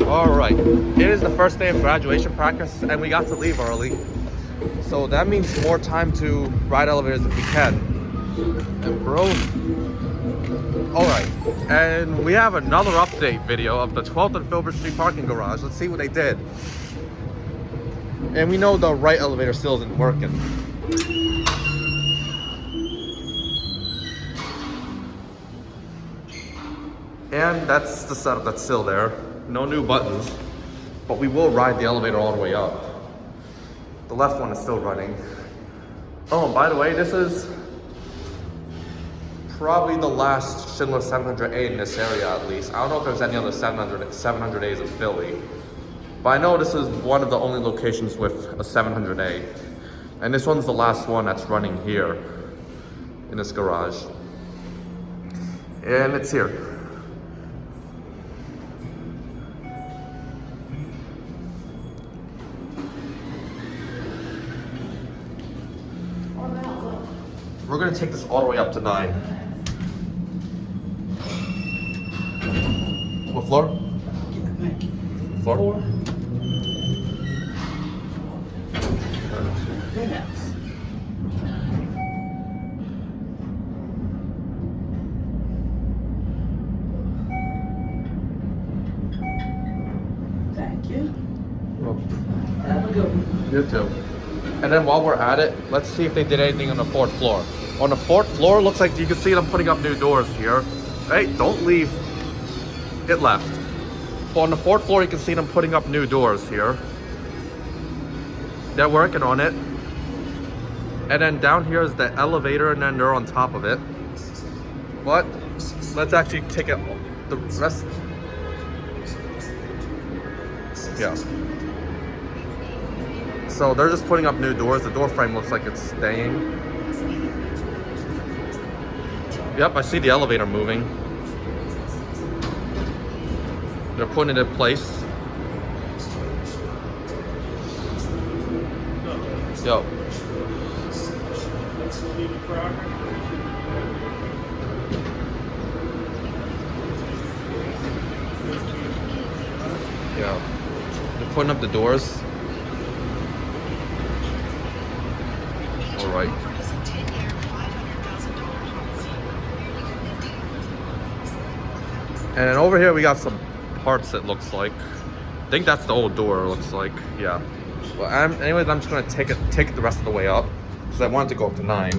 All right, it is the first day of graduation practice and we got to leave early. So that means more time to ride elevators if we can. And bro, all right. And we have another update video of the 12th and Filbert Street parking garage. Let's see what they did. And we know the right elevator still isn't working. And that's the setup that's still there. No new buttons, but we will ride the elevator all the way up. The left one is still running. Oh, and by the way, this is probably the last Schindler 700A in this area at least. I don't know if there's any other 700As in Philly, but I know this is one of the only locations with a 700A. And this one's the last one that's running here in this garage. And it's here. We're gonna take this all the way up to 9. What floor? Floor? Thank you. Well, Have a good one. you too. And then while we're at it, let's see if they did anything on the 4th floor. On the 4th floor, looks like you can see them putting up new doors here. Hey, don't leave. It left. But on the 4th floor, you can see them putting up new doors here. They're working on it. And then down here is the elevator, and then they're on top of it. But let's actually take it the rest. Yeah. So they're just putting up new doors. The door frame looks like it's staying. Yep, I see the elevator moving. They're putting it in place. Yo. Yeah. They're putting up the doors. All right. And then over here we got some parts, it looks like. I think that's the old door, it looks like. Yeah. Well, anyways, I'm just gonna take it the rest of the way up because I wanted to go up to 9.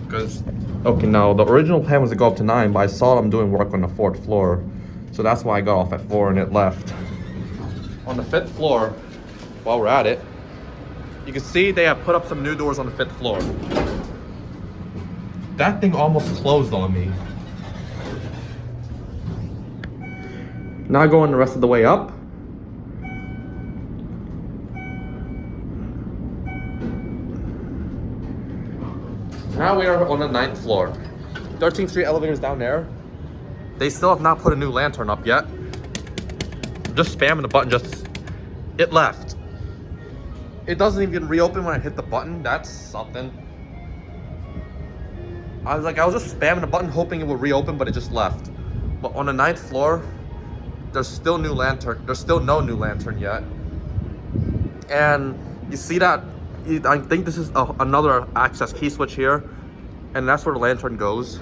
Because okay, now the original plan was to go up to 9, but I saw them doing work on the 4th floor, so that's why I got off at 4 and it left. On the 5th floor, while we're at it, you can see they have put up some new doors on the 5th floor. That thing almost closed on me. Now going the rest of the way up. Now we are on the 9th floor. 13th Street elevators down there. They still have not put a new lantern up yet. I'm just spamming the button, it left. It doesn't even reopen when I hit the button. That's something. I was just spamming the button hoping it would reopen, but it just left. But on the 9th floor, there's still no new lantern yet. And you see that, I think this is another access key switch here, and that's where the lantern goes.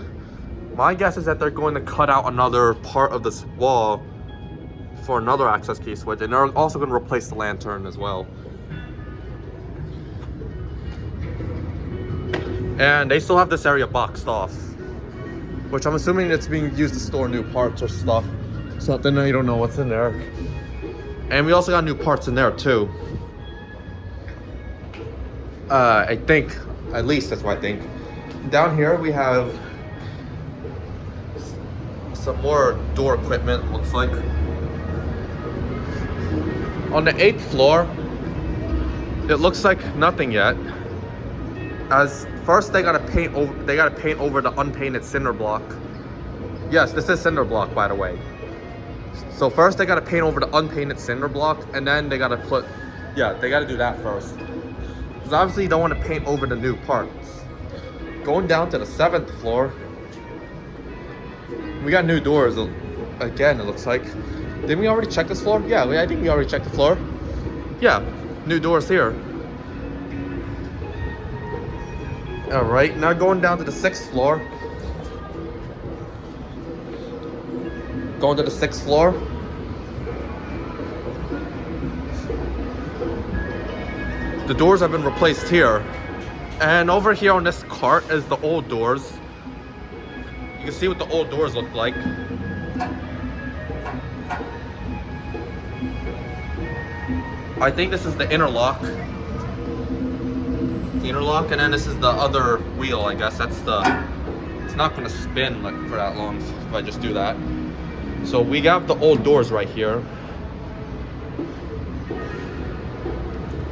My guess is that they're going to cut out another part of this wall for another access key switch, and they're also going to replace the lantern as well. And they still have this area boxed off, which I'm assuming it's being used to store new parts or stuff. So then you don't know what's in there. And we also got new parts in there too. I think, at least that's what I think. Down here we have some more door equipment, looks like. On the 8th floor, it looks like nothing yet. As first they gotta paint over the unpainted cinder block. Yes, this is cinder block, by the way. So first they gotta paint over the unpainted cinder block, and then they gotta they gotta do that first. Because obviously you don't want to paint over the new parts. Going down to the 7th floor, we got new doors again, it looks like. Didn't we already check this floor? Yeah, I think we already checked the floor. Yeah, new doors here. All right, now going down to the 6th floor. Going to the 6th floor. The doors have been replaced here. And over here on this cart is the old doors. You can see what the old doors look like. I think this is the interlock. And then this is the other wheel, I guess. It's not gonna spin like for that long if I just do that. So we got the old doors right here.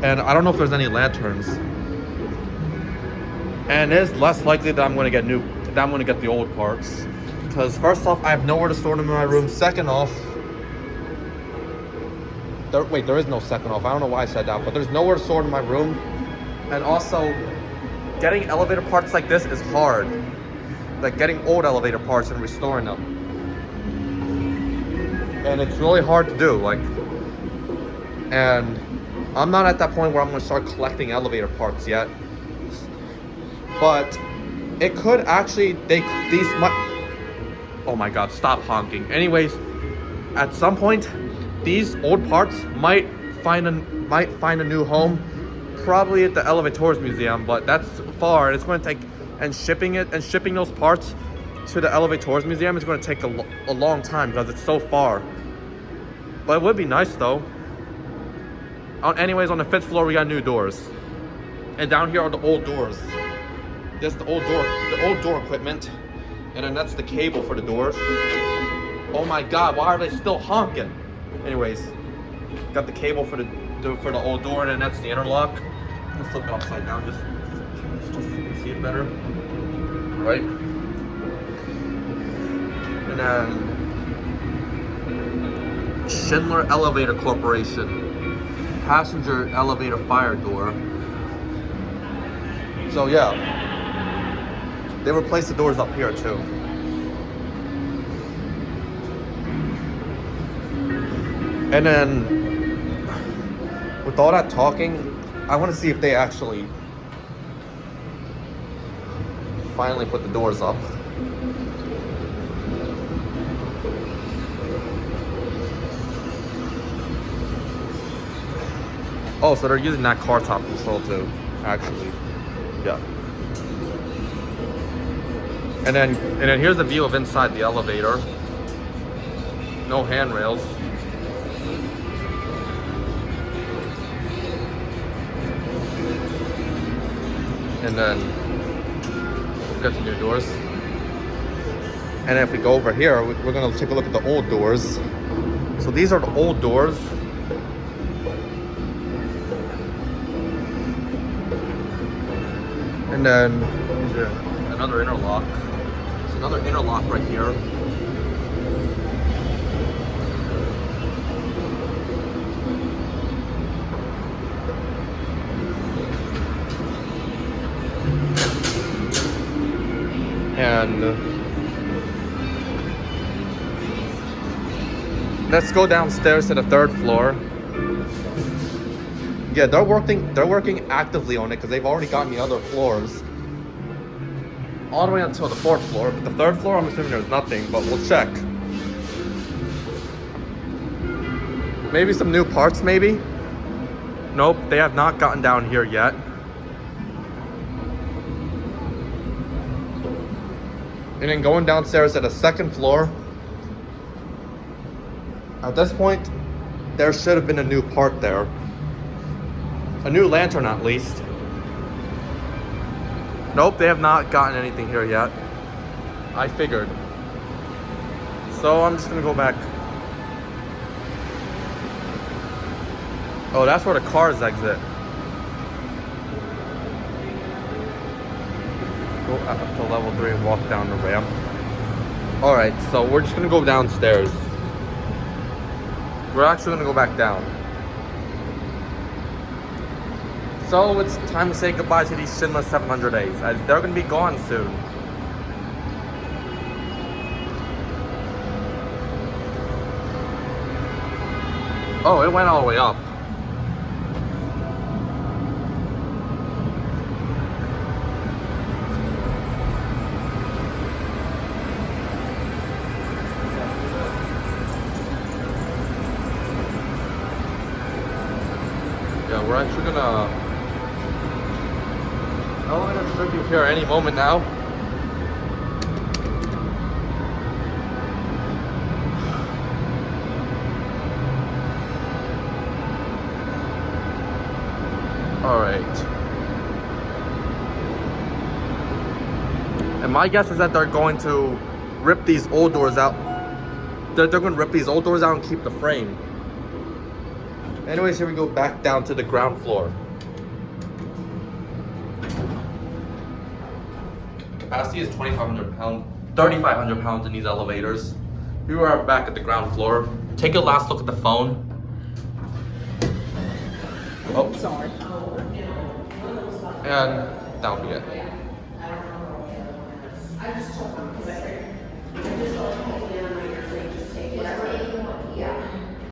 And I don't know if there's any lanterns. And it is less likely that I'm gonna get the old parts. Because first off, I have nowhere to store them in my room. Second off, there is no second off. I don't know why I said that, but there's nowhere to store them in my room. And also, getting elevator parts like this is hard. Like getting old elevator parts and restoring them. And it's really hard to do, and I'm not at that point where I'm gonna start collecting elevator parts yet. But it could actually, oh my god, stop honking. Anyways, at some point, these old parts might find a new home, probably at the Elevators Museum, but that's far. It's going to take, and shipping those parts to the Elevators Museum is going to take a long time because it's so far. But it would be nice though. Anyways, on the 5th floor we got new doors, and down here are the old doors. There's the old door equipment, and then that's the cable for the doors. Oh my god, why are they still honking? Anyways, got the cable for the old door, and then that's the interlock. I'm gonna flip it upside down just so you can see it better. Right? And then Schindler Elevator Corporation, passenger elevator fire door. So yeah, they replaced the doors up here too. And then, with all that talking, I want to see if they actually finally put the doors up. Oh, so they're using that car top control too, actually. Yeah. And then here's the view of inside the elevator. No handrails. And then we've got the new doors. And then if we go over here, we're gonna take a look at the old doors. So these are the old doors. And then another interlock. There's another interlock right here. And let's go downstairs to the 3rd floor. Yeah, they're working actively on it because they've already gotten the other floors all the way until the 4th floor. But the 3rd floor, I'm assuming there's nothing, but we'll check. Maybe some new parts, maybe? Nope, they have not gotten down here yet. And then going downstairs to the 2nd floor. At this point, there should have been a new part there. A new lantern, at least. Nope, they have not gotten anything here yet. I figured. So I'm just gonna go back. Oh, that's where the cars exit. Go up to level 3 and walk down the ramp. Alright, so we're just gonna go downstairs. We're actually gonna go back down. So it's time to say goodbye to these Schindler 700As, as they're gonna be gone soon. Oh, it went all the way up. Yeah, we're actually gonna elevator should be here any moment now. All right. And my guess is that they're going to rip these old doors out. They're going to rip these old doors out and keep the frame. Anyways, here we go back down to the ground floor. Capacity is 2,500 pounds, 3,500 pounds in these elevators. We are back at the ground floor. Take a last look at the phone. Oh, Sorry. and down we get.